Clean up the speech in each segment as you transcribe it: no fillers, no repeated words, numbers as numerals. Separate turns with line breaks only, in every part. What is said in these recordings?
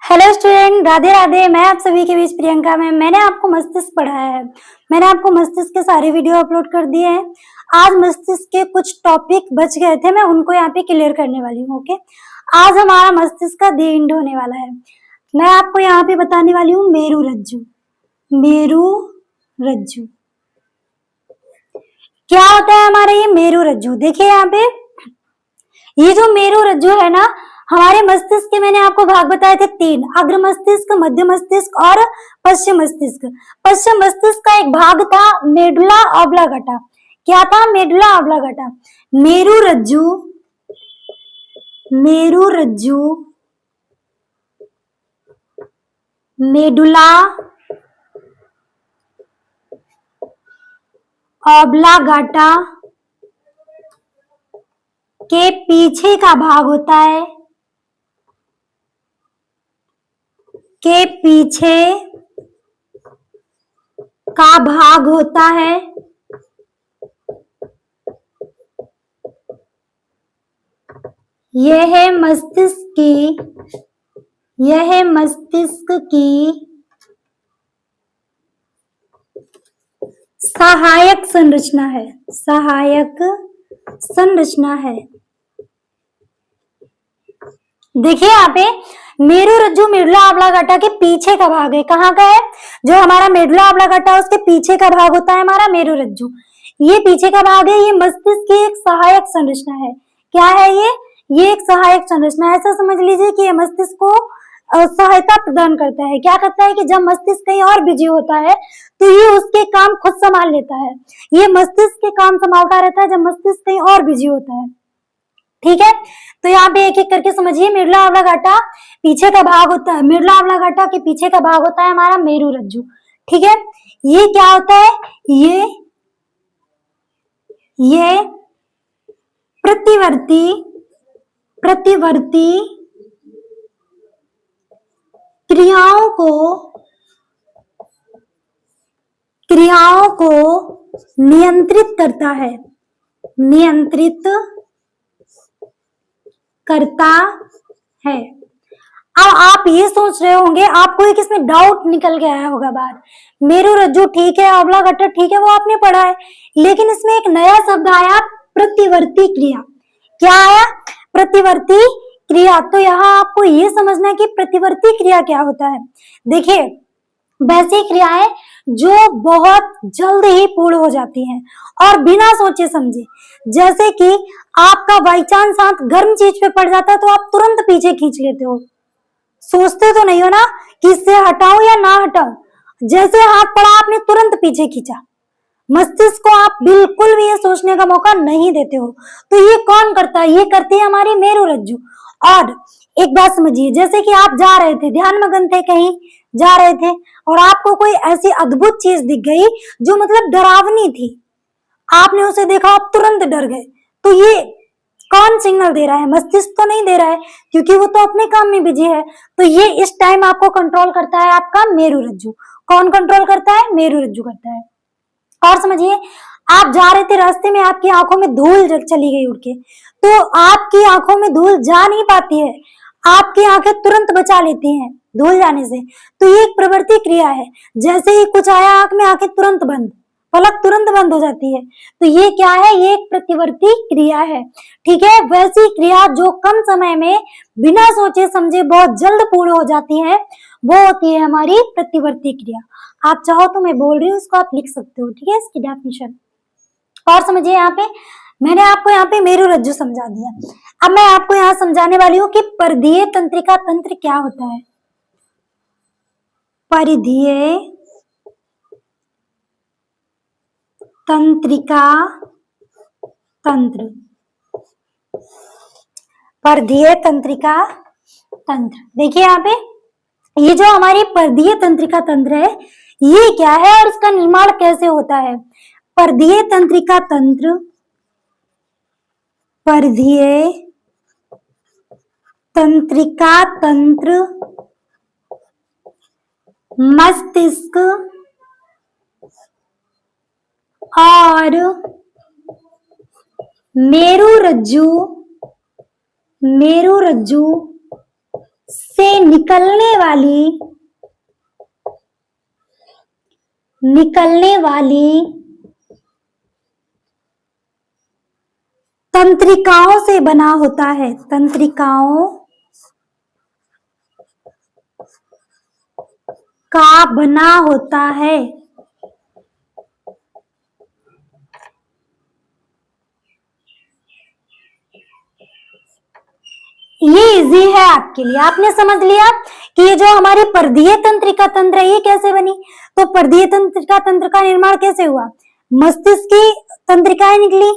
Hello student, Radhe Radhe. मैं आप सभी के बीच प्रियंका में। मैंने आपको मस्तिष्क पढ़ाया है। मैंने आपको मस्तिष्क के सारे वीडियो अपलोड कर दिए हैं। आज मस्तिष्क के कुछ टॉपिक बच गए थे, मैं उनको यहाँ पे क्लियर करने वाली हूँ। ओके, आज हमारा मस्तिष्क का द एंड होने वाला है। मैं आपको यहाँ पे बताने वाली हूँ मेरुरज्जु। मेरुरज्जु क्या होता है हमारा ये मेरुरज्जु? देखिए यहाँ पे ये जो मेरुरज्जु है ना, हमारे मस्तिष्क के मैंने आपको भाग बताए थे तीन: अग्र मस्तिष्क, मध्य मस्तिष्क और पश्चिम मस्तिष्क। पश्चिम मस्तिष्क का एक भाग था मेडुला ऑब्लांगेटा। क्या था? Medulla oblongata. मेरुरज्जु मेरुरज्जु मेडुला ऑब्लांगेटा के पीछे का भाग होता है, के पीछे का भाग होता है यह है मस्तिष्क की सहायक संरचना है। देखिए यहाँ पे मेरुरज्जु मेडुला ऑब्लांगेटा के पीछे का भाग है। कहाँ का है? जो हमारा मेडुला ऑब्लांगेटा है उसके पीछे का भाग होता है हमारा मेरुरज्जु। ये पीछे का भाग है, ये मस्तिष्क की एक सहायक संरचना है। क्या है ये एक सहायक संरचना। ऐसा समझ लीजिए कि ये मस्तिष्क को सहायता प्रदान करता है। क्या करता है कि जब मस्तिष्क कहीं और बिजी होता है तो ये उसके काम खुद संभाल लेता है। ये मस्तिष्क के काम संभालता रहता है जब मस्तिष्क कहीं और बिजी होता है। ठीक है, तो यहाँ पे एक एक करके समझिए। मेडुला ऑब्लांगेटा पीछे का भाग होता है, मेडुला ऑब्लांगेटा के पीछे का भाग होता है हमारा मेरुरज्जु। ठीक है, ये क्या होता है? ये प्रतिवर्ती क्रियाओं को नियंत्रित करता है। अब आप ये सोच रहे होंगे, आपको एक इसमें डाउट निकल के आया होगा बाहर। मेरुरज्जु ठीक है, ऑब्लांगेटा ठीक है, वो आपने पढ़ा है, लेकिन इसमें एक नया शब्द आया, प्रतिवर्ती क्रिया। क्या आया? प्रतिवर्ती क्रिया। तो यहाँ आपको ये समझना है कि प्रतिवर्ती क्रिया क्या होता है। देखिए, वैसी क्रियाएं जो बहुत जल्द ही पूर्ण हो जाती हैं और बिना सोचे समझे। जैसे कि आपका बाई चांस हाथ गर्म चीज पे पड़ जाता है तो आप तुरंत पीछे खींच लेते हो, सोचते तो नहीं हो ना कि इससे हटाऊं या ना हटाऊं। जैसे हाथ पड़ा आपने तुरंत पीछे खींचा। मस्तिष्क को आप बिल्कुल भी ये सोचने का मौका नहीं देते हो। तो ये कौन करता है? ये करती है हमारी मेरुरज्जु। और एक बात समझिए, जैसे कि आप जा रहे थे, ध्यान मगन थे, कहीं जा रहे थे और आपको कोई ऐसी अद्भुत चीज दिख गई जो मतलब डरावनी थी, आपने उसे देखा, आप तुरंत डर गए। तो ये कौन सिग्नल दे रहा है? मस्तिष्क तो नहीं दे रहा है, क्योंकि वो तो अपने काम में बिजी है। तो ये इस टाइम आपको कंट्रोल करता है आपका मेरुरज्जु। कौन कंट्रोल करता है? मेरुरज्जु करता है। और समझिए, आप जा रहे थे, रास्ते में आपकी आंखों में धूल चली गई उड़ के, तो आपकी आंखों में धूल जा नहीं पाती है, आपकी आंखें तुरंत बचा लेती हैं धूल जाने से। तो ये एक प्रवृत्ति क्रिया है। जैसे ही कुछ आया आंख में, आंखें तुरंत बंद, पलक तुरंत बंद हो जाती है। तो ये क्या है? ये एक प्रतिवर्ती क्रिया है। ठीक है, वैसी क्रिया जो कम समय में बिना सोचे समझे बहुत जल्द पूर्ण हो जाती है, वो होती है हमारी प्रतिवर्ती क्रिया। आप चाहो तो मैं बोल रही हूँ, इसको आप लिख सकते हो। ठीक है, इसकी डेफिनेशन। और समझिए, यहाँ पे मैंने आपको यहाँ पे मेरुरज्जु समझा दिया। अब मैं आपको यहाँ समझाने वाली हूँ कि परिधीय तंत्रिका तंत्र क्या होता है। परिधीय तंत्रिका तंत्र, परिधीय तंत्रिका तंत्र। देखिए यहाँ पे, ये जो हमारी परिधीय तंत्रिका तंत्र है, ये क्या है और इसका निर्माण कैसे होता है? परिधीय तंत्रिका तंत्र, परिधीय तंत्रिका तंत्र मस्तिष्क और मेरुरज्जु से निकलने वाली तंत्रिकाओं से बना होता है। तंत्रिकाओं का बना होता है। ये इजी है आपके लिए, आपने समझ लिया कि ये जो हमारी परदीय तंत्रिका तंत्र है ये कैसे बनी। तो परदीय तंत्रिका तंत्र का निर्माण कैसे हुआ, मस्तिष्क की तंत्रिकाएं निकली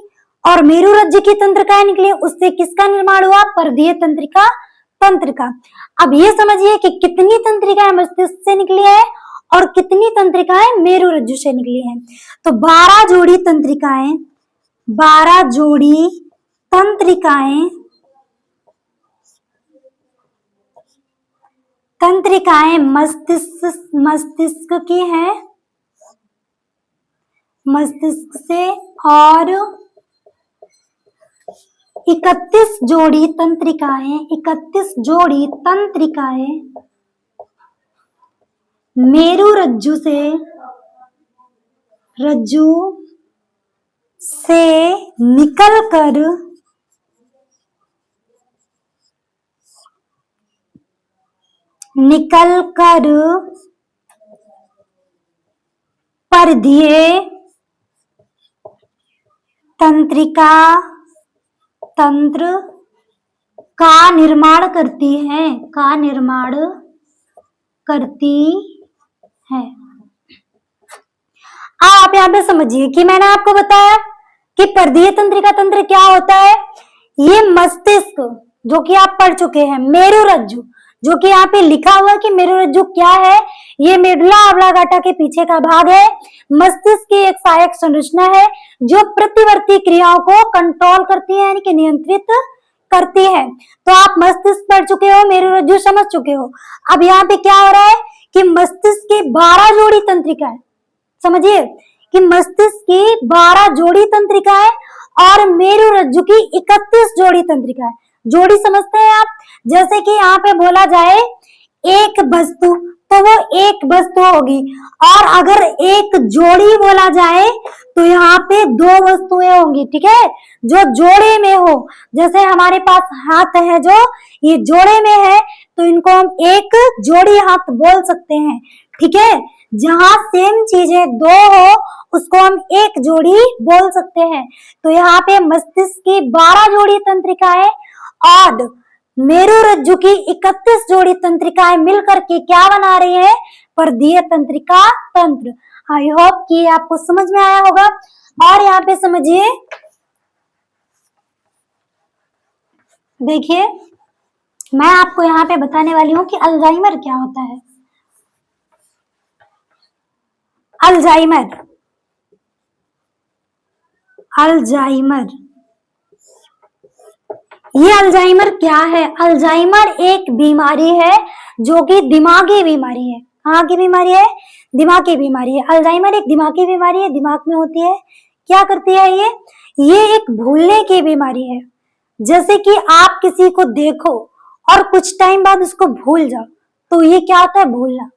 और मेरुरज्जु की तंत्रिकाएं निकली, उससे किसका निर्माण हुआ, परदीय तंत्रिका तंत्र का। अब ये समझिए कि कितनी तंत्रिकाएं मस्तिष्क से निकली है और कितनी तंत्रिकाएं मेरुरज्जु से निकली हैं। तो 12 जोड़ी तंत्रिकाएं, 12 जोड़ी तंत्रिकाएं मस्तिष्क की हैं, मस्तिष्क से, और 31 जोड़ी तंत्रिकाएं मेरुरज्जु से निकलकर परदीय तंत्रिका तंत्र का निर्माण करती है। आप यहाँ पे समझिए कि मैंने आपको बताया कि परदीय तंत्रिका तंत्र क्या होता है। ये मस्तिष्क जो कि आप पढ़ चुके हैं, मेरुरज्जु जो कि यहाँ पे लिखा हुआ है कि मेरुरज्जु क्या है, ये मेडुला ऑब्लांगाटा के पीछे का भाग है। मस्तिष्क की एक सहायक संरचना है जो प्रतिवर्ती क्रियाओं को कंट्रोल करती है, यानी कि नियंत्रित करती है। तो आप मस्तिष्क पढ़ चुके हो, मेरुरज्जु समझ चुके हो। अब यहाँ पे क्या हो रहा है कि मस्तिष्क की 12 जोड़ी तंत्रिकाएं, समझिए कि मस्तिष्क की 12 जोड़ी तंत्रिकाएं और मेरुरज्जु की 31 जोड़ी तंत्रिकाएं। जोड़ी समझते हैं आप, जैसे कि यहाँ पे बोला जाए एक वस्तु, तो वो एक वस्तु होगी, और अगर एक जोड़ी बोला जाए तो यहाँ पे 2 वस्तुएं होंगी, ठीक है, जो जोड़े में हो। जैसे हमारे पास हाथ है, जो ये जोड़े में है, तो इनको हम एक जोड़ी हाथ बोल सकते हैं, ठीक है। जहां सेम चीजें 2 हो उसको हम एक जोड़ी बोल सकते हैं। तो यहाँ पे मस्तिष्क की 12 जोड़ी तंत्रिकाएं और मेरुरज्जु की 31 जोड़ी तंत्रिकाएं मिलकर के क्या बना रही है, परदीय तंत्रिका तंत्र। आई होप कि आपको समझ में आया होगा। और यहाँ पे समझिए, देखिए मैं आपको यहाँ पे बताने वाली हूँ कि अल्जाइमर क्या होता है। अल्जाइमर ये अल्जाइमर क्या है? अल्जाइमर एक बीमारी है जो कि दिमागी बीमारी है। कहाँ की बीमारी है? दिमाग की बीमारी है। अल्जाइमर एक दिमागी बीमारी है, दिमाग में होती है। क्या करती है ये एक भूलने की बीमारी है। जैसे कि आप किसी को देखो और कुछ टाइम बाद उसको भूल जाओ, तो ये क्या होता है? भूलना।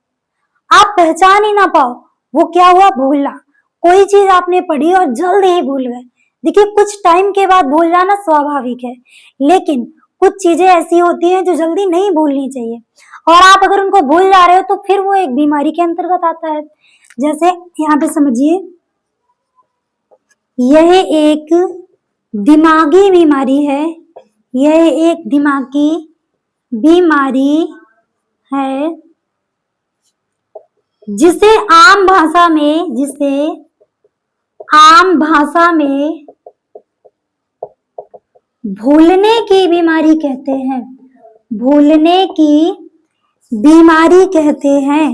आप पहचान ही ना पाओ, वो क्या हुआ? भूलना। कोई चीज आपने पढ़ी और जल्द ही भूल गए। देखिए कुछ टाइम के बाद भूल जाना स्वाभाविक है, लेकिन कुछ चीजें ऐसी होती हैं जो जल्दी नहीं भूलनी चाहिए, और आप अगर उनको भूल जा रहे हो तो फिर वो एक बीमारी के अंतर्गत आता है। जैसे यहाँ पे समझिए, यह एक दिमागी बीमारी है, यह एक दिमागी बीमारी है जिसे आम भाषा में भूलने की बीमारी कहते हैं। भूलने की बीमारी कहते हैं।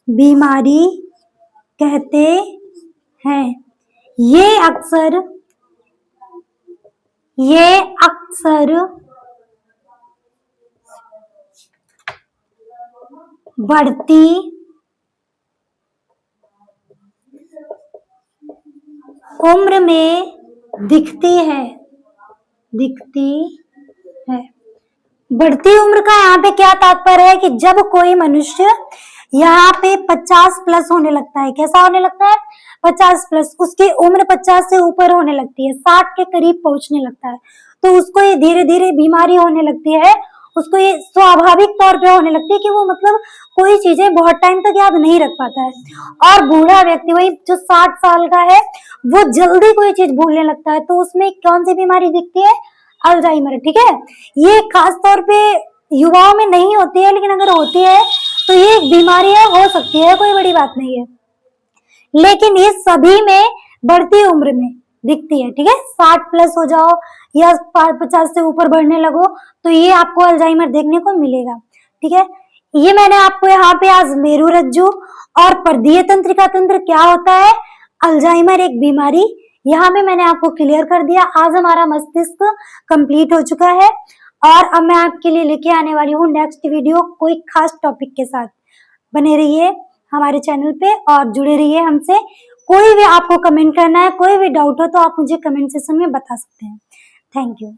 बीमारी कहते हैं। ये अक्सर बढ़ती उम्र में दिखती है। बढ़ती उम्र का यहाँ पे क्या तात्पर्य है कि जब कोई मनुष्य यहाँ पे 50 प्लस होने लगता है, कैसा होने लगता है, 50 प्लस, उसकी उम्र 50 से ऊपर होने लगती है, 60 के करीब पहुंचने लगता है, तो उसको ये धीरे धीरे बीमारी होने लगती है, उसको ये स्वाभाविक तौर पे होने लगती है कि वो मतलब कोई चीजें बहुत टाइम तक याद नहीं रख पाता है। और बूढ़ा व्यक्ति, वही जो 60 साल का है, वो जल्दी कोई चीज भूलने लगता है, तो उसमें कौन सी बीमारी दिखती है, अल्जाइमर। ठीक है, ये खास तौर पे युवाओं में नहीं होती है, लेकिन अगर होती है तो ये एक बीमारी है, हो सकती है, कोई बड़ी बात नहीं है, लेकिन ये सभी में बढ़ती उम्र में दिखती है। ठीक है, 60 प्लस हो जाओ या 50 से ऊपर बढ़ने लगो तो ये आपको अल्जाइमर देखने को मिलेगा। ठीक है, ये मैंने आपको यहाँ पे आज मेरु रज्जु और परदीय तंत्रिका तंत्र क्या होता है, अल्जाइमर एक बीमारी, यहाँ पे मैंने आपको क्लियर कर दिया। आज हमारा मस्तिष्क कंप्लीट हो चुका है और अब मैं आपके लिए लेके आने वाली हूँ नेक्स्ट वीडियो कोई खास टॉपिक के साथ। बने रहिए हमारे चैनल पे और जुड़े रहिए हमसे। कोई भी आपको कमेंट करना है, कोई भी डाउट हो तो आप मुझे कमेंट सेक्शन में बता सकते हैं। Thank you.